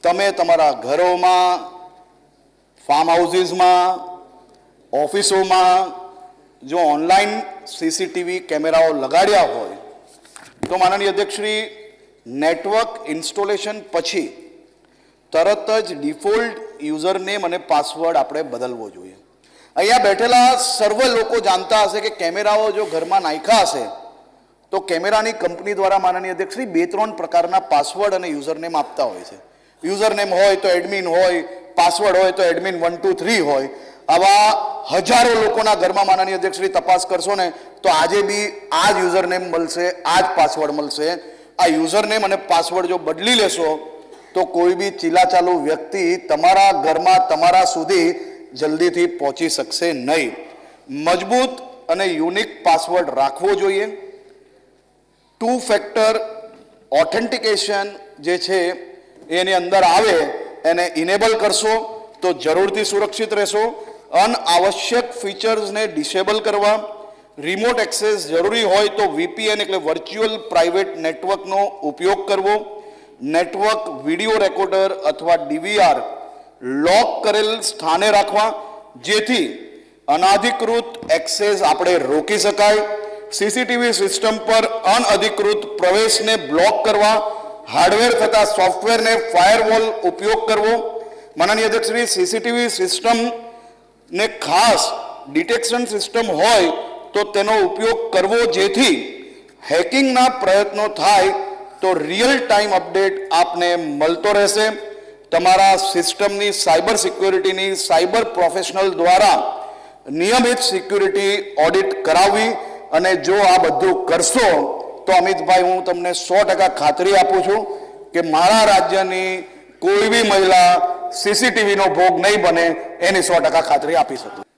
તમે તમારા ઘરોમાં, ફાર્મ હાઉસીસમાં, ઓફિસોમાં જો ઓનલાઈન સીસીટીવી કેમેરાઓ લગાડ્યા હોય તો માનનીય અધ્યક્ષશ્રી, નેટવર્ક ઇન્સ્ટોલેશન પછી તરત જ ડિફોલ્ટ યુઝર નેમ અને પાસવર્ડ આપણે બદલવો જોઈએ. અહીંયા બેઠેલા સર્વ લોકો જાણતા હશે કે કેમેરાઓ જો ઘરમાં નાખ્યા હશે તો કેમેરાની કંપની દ્વારા માનનીય અધ્યક્ષશ્રી 2-3 પ્રકારના પાસવર્ડ અને યુઝર નેમ આપતા હોય છે. યુઝર નેમ હોય તો એડમિન હોય, પાસવર્ડ હોય તો એડમિન 1 2 3 હોય. આવા હજારો લોકોના ઘરમાં માનનીય અધ્યક્ષશ્રી તપાસ કરશો ને તો આજે બી આ જ યુઝર નેમ મળશે, આ જ પાસવર્ડ મળશે. આ યુઝર નેમ અને પાસવર્ડ જો બદલી લેશો તો કોઈ બી ચીલાચાલુ વ્યક્તિ તમારા ઘરમાં તમારા સુધી જલ્દીથી પહોંચી શકશે નહીં. મજબૂત અને યુનિક પાસવર્ડ રાખવો જોઈએ. 2 ફેક્ટર ઓથેન્ટિકેશન જે છે એની અંદર આવે એને ઇનેબલ કરશો તો જરૂરથી સુરક્ષિત રહેશો. અનઆવશ્યક ફીચર્સને ડિસેબલ કરવા, રિમોટ એક્સેસ જરૂરી હોય તો વીપીએન એટલે વર્ચ્યુઅલ પ્રાઇવેટ નેટવર્કનો ઉપયોગ કરવો. નેટવર્ક વિડીયો રેકોર્ડર અથવા ડીવીઆર લોક કરેલ સ્થાને રાખવા જેથી અનધિકૃત એક્સેસ આપણે રોકી શકાય. સીસીટીવી સિસ્ટમ પર અનઅધિકૃત પ્રવેશને બ્લોક કરવા, હાર્ડવેર તથા સોફ્ટવેરને ફાયરવોલ ઉપયોગ કરવો. માનનીય અધ્યક્ષશ્રી, સીસીટીવી સિસ્ટમને ખાસ ડિટેક્શન સિસ્ટમ હોય તો તેનો ઉપયોગ કરવો જેથી હેકિંગના પ્રયત્નો થાય તો રિયલ ટાઈમ અપડેટ આપને મળતો રહેશે. તમારા સિસ્ટમની સાયબર સિક્યોરિટીની સાયબર પ્રોફેશનલ દ્વારા નિયમિત સિક્યુરિટી ઓડિટ કરાવવી. અને જો આ બધું કરશો તો અમિતભાઈ, હું તમને 100% ખાતરી આપું છું કે મારા રાજ્યની કોઈ બી મહિલા સીસીટીવીનો ભોગ નહીં બને, એની 100% ખાતરી આપી શકું.